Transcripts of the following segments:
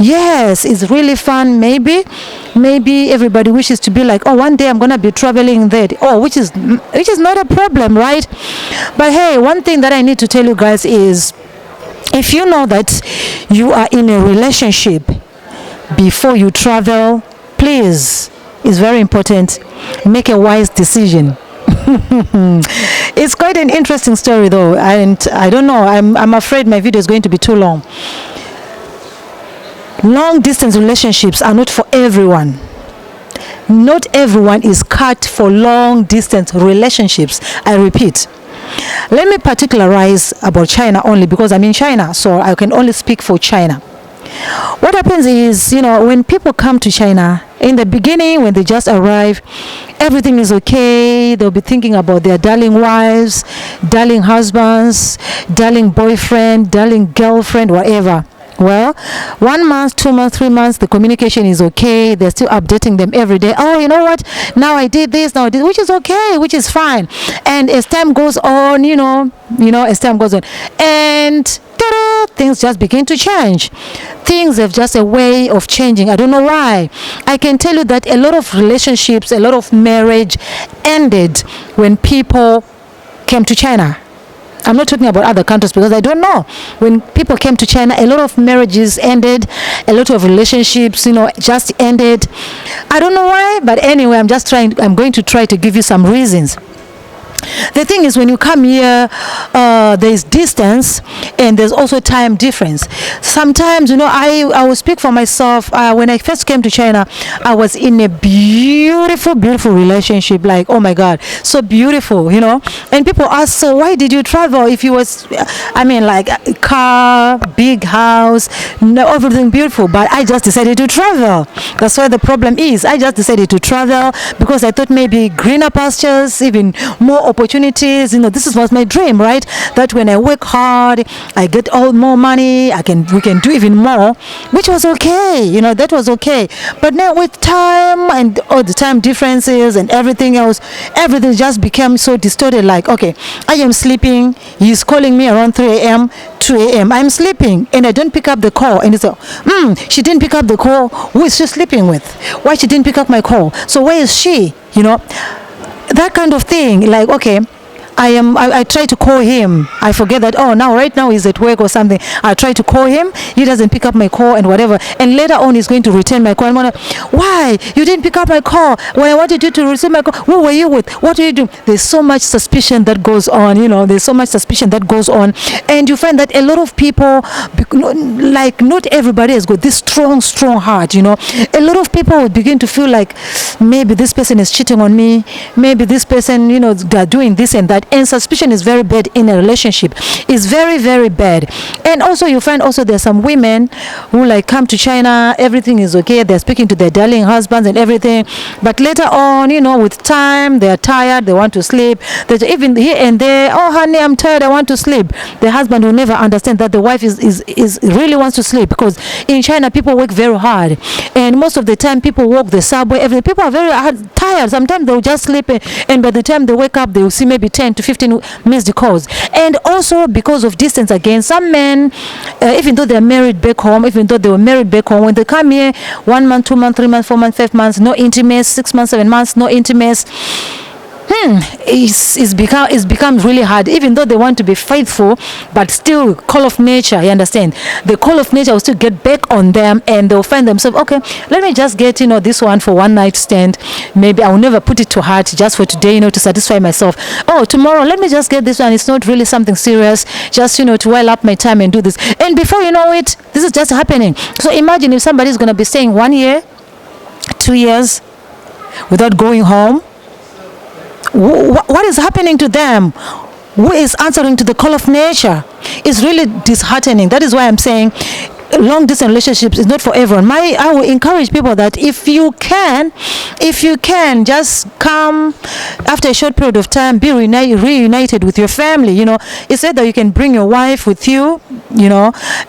Yes, it's really fun. Maybe everybody wishes to be like, oh, one day I'm gonna be traveling there. Oh, which is not a problem, right? But hey, one thing that I need to tell you guys is, if you know that you are in a relationship before you travel, please, it's very important, make a wise decision. It's quite an interesting story though, and I don't know, I'm afraid my video is going to be too long. Long distance relationships are not for everyone. Not everyone is cut for long distance relationships. I repeat. Let me particularize about China only, because I'm in China, so I can only speak for China. What happens is, when people come to China, in the beginning, when they just arrive, everything is okay. They'll be thinking about their darling wives, darling husbands, darling boyfriend, darling girlfriend, whatever. Well, 1 month, 2 months, 3 months, the communication is okay. They're still updating them every day. Oh, you know what? Now I did this, now I did, which is okay, which is fine. And as time goes on, as time goes on, and ta-da, things just begin to change. Things have just a way of changing. I don't know why. I can tell you that a lot of relationships, a lot of marriage ended when people came to China. I'm not talking about other countries because I don't know. When people came to China, a lot of marriages ended, a lot of relationships, just ended. I don't know why, but anyway, I'm going to try to give you some reasons. The thing is, when you come here, there's distance and there's also time difference. Sometimes, I will speak for myself. When I first came to China, I was in a beautiful relationship. Like, oh my God, so beautiful, And people ask, so why did you travel if you was, like a car, big house, everything beautiful. But I just decided to travel. That's where the problem is. I just decided to travel because I thought maybe greener pastures, even more opportunities. This was my dream, right? That when I work hard, I get all more money. We can do even more, which was okay. That was okay. But now with time and all the time differences and everything else, everything just became so distorted. Like, okay, I am sleeping. He's calling me around 3 a.m., 2 a.m. I'm sleeping and I don't pick up the call. And it's like, she didn't pick up the call. Who is she sleeping with? Why she didn't pick up my call? So where is she? That kind of thing. Like, okay, I try to call him. I forget that, right now he's at work or something. I try to call him. He doesn't pick up my call and whatever. And later on, he's going to return my call. I'm gonna, why? You didn't pick up my call. When I wanted you to receive my call, who were you with? What are you doing? There's so much suspicion that goes on, there's so much suspicion that goes on. And you find that a lot of people, like not everybody has got this strong heart, A lot of people would begin to feel like maybe this person is cheating on me. Maybe this person, they're doing this and that. And suspicion is very bad in a relationship. It's very, very bad. And also you find also there's some women who like come to China, everything is okay. They're speaking to their darling husbands and everything. But later on, with time, they're tired, they want to sleep. There's even here and there, oh honey, I'm tired, I want to sleep. The husband will never understand that the wife is really wants to sleep, because in China people work very hard. And most of the time people walk the subway, everything. People are very tired. Sometimes they'll just sleep and by the time they wake up, they will see maybe 10 to 15 missed calls. And also because of distance again, some men, even though they're married back home, when they come here, 1 month, 2 months, 3 months, 4 months, 5 months, no intimacy, 6 months, 7 months, no intimacy. It's become really hard, even though they want to be faithful, but still call of nature, you understand, the call of nature will still get back on them, and they'll find themselves, okay, let me just get this one for one night stand. Maybe I will never put it to heart, just for today, to satisfy myself. Oh, tomorrow let me just get this one, it's not really something serious, just to while up my time and do this. And before you know it, this is just happening. So imagine if somebody is going to be staying 1 year, 2 years without going home. What is happening to them? Who is answering to the call of nature? It's really disheartening. That is why I'm saying long distance relationships is not for everyone. I will encourage people that if you can just come after a short period of time, be reunited with your family. It's either you can bring your wife with you,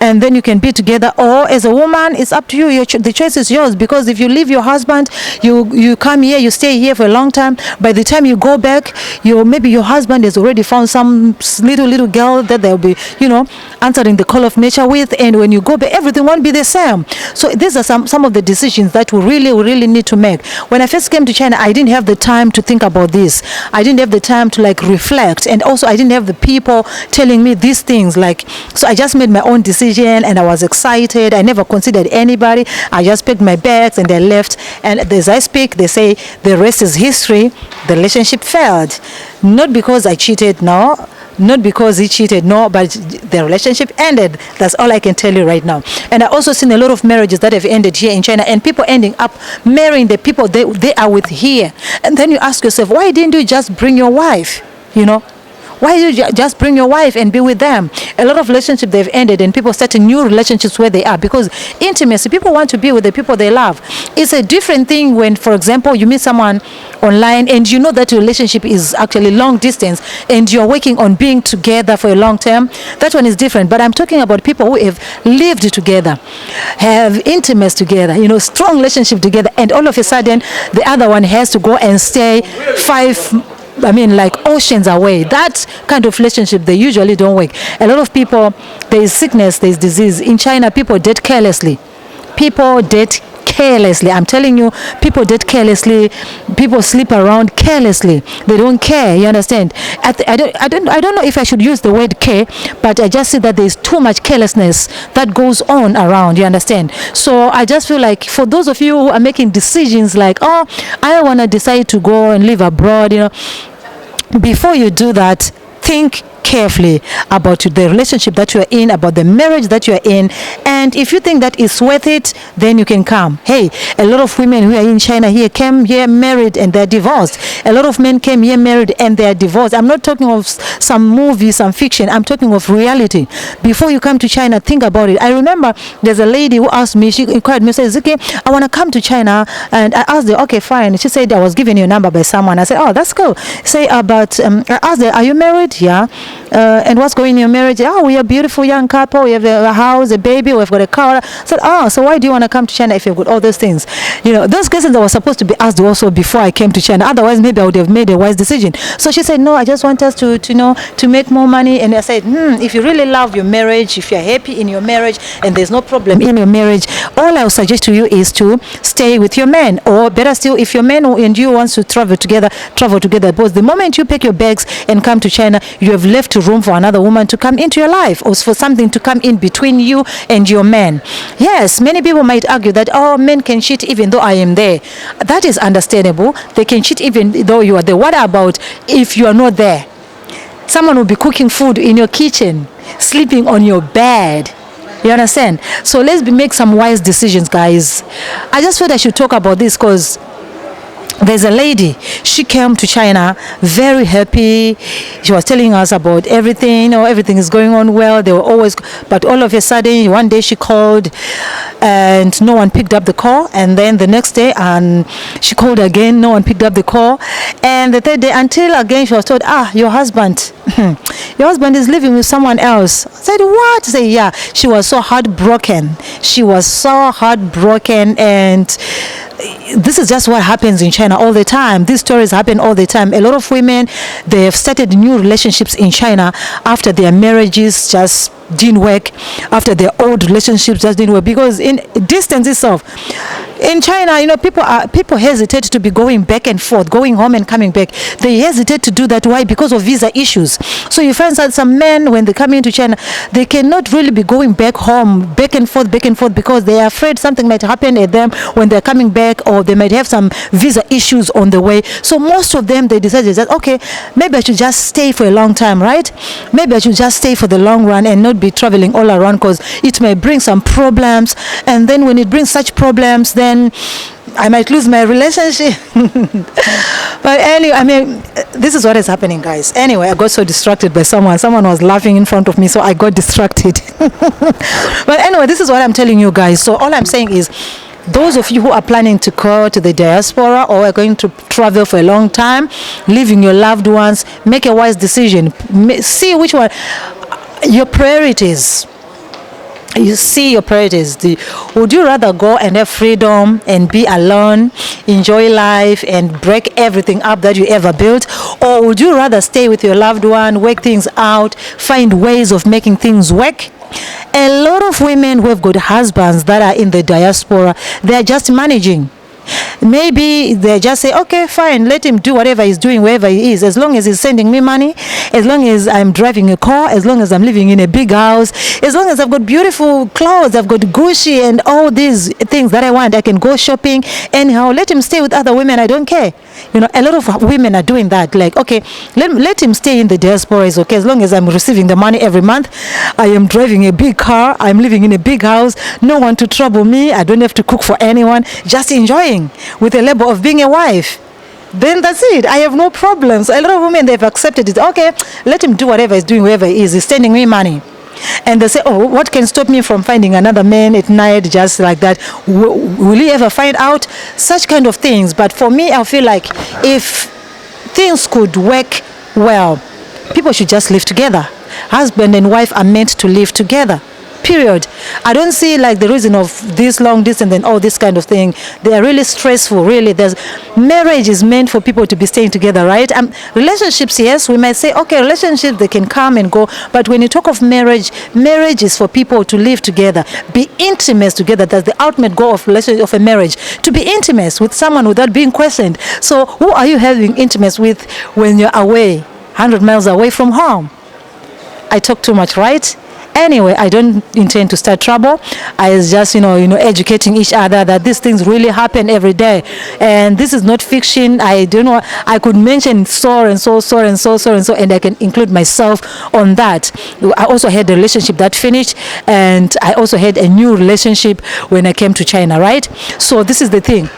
and then you can be together, or as a woman, it's up to you. The choice is yours, because if you leave your husband, you come here, you stay here for a long time. By the time you go back, maybe your husband has already found some little girl that they'll be, answering the call of nature with, and when you go back, everything won't be the same. So these are some of the decisions that we really need to make. When I first came to China, I didn't have the time to think about this. I didn't have the time to like reflect, and also I didn't have the people telling me these things. Like, so I just made my own decision, and I was excited. I never considered anybody. I just packed my bags and I left. And as I speak, they say the rest is history. The relationship failed, not because I cheated, no. Not because he cheated, no, but the relationship ended. That's all I can tell you right now. And I also seen a lot of marriages that have ended here in China, and people ending up marrying the people they are with here. And then you ask yourself, why didn't you just bring your wife? You know, why did you just bring your wife and be with them? A lot of relationships they've ended, and people starting new relationships where they are, because intimacy, people want to be with the people they love. It's a different thing when, for example, you meet someone online and you know that your relationship is actually long distance and you're working on being together for a long term. That one is different. But I'm talking about people who have lived together, have intimacy together, you know, strong relationship together, and all of a sudden the other one has to go and stay like oceans away. That kind of relationship, they usually don't work. A lot of people, there is sickness, there is disease. In China, people date carelessly. People date carelessly. I'm telling you, people date carelessly. People sleep around carelessly. They don't care. You understand? I don't know if I should use the word care, but I just see that there's too much carelessness that goes on around. You understand? So I just feel like for those of you who are making decisions like, oh, I want to decide to go and live abroad, you know, before you do that, think carefully about the relationship that you are in, about the marriage that you are in, and if you think that it's worth it, then you can come. Hey, a lot of women who are in China here came here married and they're divorced. A lot of men came here married and they're divorced. I'm not talking of some movie, some fiction. I'm talking of reality. Before you come to China, think about it. I remember there's a lady who asked me, she inquired me, says, okay, I want to come to China, and I asked her, okay, fine. She said, I was given your number by someone. I said, oh, that's cool. Say, but I asked her, are you married? Yeah. And what's going in your marriage? Oh, we are a beautiful young couple. We have a house, a baby. We've got a car. I said, oh, so why do you want to come to China if you've got all those things? You know, those questions that were supposed to be asked also before I came to China. Otherwise, maybe I would have made a wise decision. So she said, no, I just want us to make more money. And I said, if you really love your marriage, if you're happy in your marriage and there's no problem in your marriage, all I would suggest to you is to stay with your man. Or better still, if your man and you wants to travel together. Because the moment you pack your bags and come to China, you have left room for another woman to come into your life, or for something to come in between you and your man. Yes, many people might argue that, oh, men can cheat even though I am there. That is understandable. They can cheat even though you are there. What about if you are not there? Someone will be cooking food in your kitchen, sleeping on your bed. You understand? So let's make some wise decisions, guys. I just felt I should talk about this because there's a lady, she came to China very happy. She was telling us about everything, you know, everything is going on well. They were always, but all of a sudden, one day she called and no one picked up the call. And then the next day, and she called again, no one picked up the call. And the third day, until again, she was told, your husband is living with someone else. I said, what? I said, yeah. She was so heartbroken. And this is just what happens in China all the time. These stories happen all the time. A lot of women, they have started new relationships in China after their marriages just didn't work, after their old relationships just didn't work, because in distance itself, in China, you know, people hesitate to be going back and forth, going home and coming back. They hesitate to do that. Why? Because of visa issues. So you find that some men, when they come into China, they cannot really be going back home, back and forth, because they are afraid something might happen at them when they're coming back, or they might have some visa issues on the way. So most of them, they decided that, okay, maybe I should just stay for a long time, right? Maybe I should just stay for the long run and not be traveling all around, because it may bring some problems. And then when it brings such problems, then I might lose my relationship. But anyway, I mean, this is what is happening, guys. Anyway, I got so distracted by someone was laughing in front of me, so I got distracted. But anyway, this is what I'm telling you, guys. So all I'm saying is, those of you who are planning to go to the diaspora or are going to travel for a long time, leaving your loved ones, make a wise decision. See which one your priorities. You see your priorities. Would you rather go and have freedom and be alone, enjoy life and break everything up that you ever built? Or would you rather stay with your loved one, work things out, find ways of making things work? A lot of women who have got husbands that are in the diaspora, they're just managing. Maybe they just say, okay, fine, let him do whatever he's doing wherever he is, as long as he's sending me money, as long as I'm driving a car, as long as I'm living in a big house, as long as I've got beautiful clothes, I've got Gucci and all these things that I want, I can go shopping anyhow, let him stay with other women, I don't care. You know, a lot of women are doing that, like, okay, let him stay in the diaspora, is okay, as long as I'm receiving the money every month, I am driving a big car, I'm living in a big house, no one to trouble me, I don't have to cook for anyone, just enjoying with a label of being a wife. Then that's it. I have no problems. A lot of women, they've accepted it. Okay, let him do whatever he's doing, wherever he is. He's sending me money. And they say, oh, what can stop me from finding another man at night just like that? Will he ever find out? Such kind of things. But for me, I feel like if things could work well, people should just live together. Husband and wife are meant to live together. Period. I don't see like the reason of this long distance and all this kind of thing. They are really stressful. Really, marriage is meant for people to be staying together, right? Relationships, yes, we might say, okay, relationships, they can come and go. But when you talk of marriage, marriage is for people to live together, be intimate together. That's the ultimate goal of a marriage, to be intimate with someone without being questioned. So who are you having intimacy with when you're away, 100 miles away from home? I talk too much, right? Anyway, I don't intend to start trouble. I was just, educating each other that these things really happen every day. And this is not fiction. I don't know. I could mention so and so, and I can include myself on that. I also had a relationship that finished, and I also had a new relationship when I came to China, right? So this is the thing.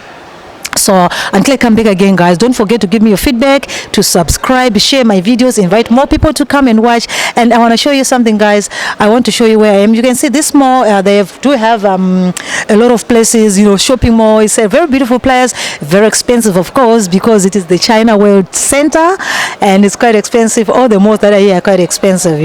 So until I come back again, guys, don't forget to give me your feedback, to subscribe, share my videos, invite more people to come and watch. And I want to show you something, guys. I want to show you where I am. You can see this mall, they do have a lot of places, shopping mall. It's a very beautiful place, very expensive, of course, because it is the China World Center, and it's quite expensive. All the malls that are here are quite expensive,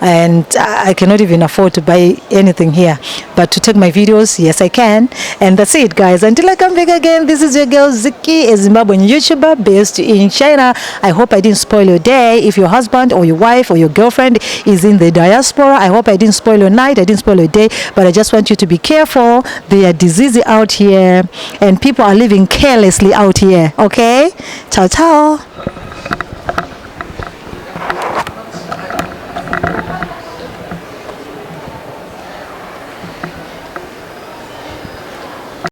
and I cannot even afford to buy anything here. But to take my videos, yes, I can. And that's it, guys. Until I come back again, this is your girl Ziki, a Zimbabwean YouTuber based in China. I hope I didn't spoil your day. If your husband or your wife or your girlfriend is in the diaspora, I hope I didn't spoil your night, I didn't spoil your day. But I just want you to be careful. There are diseases out here, and people are living carelessly out here. Okay? Ciao, ciao.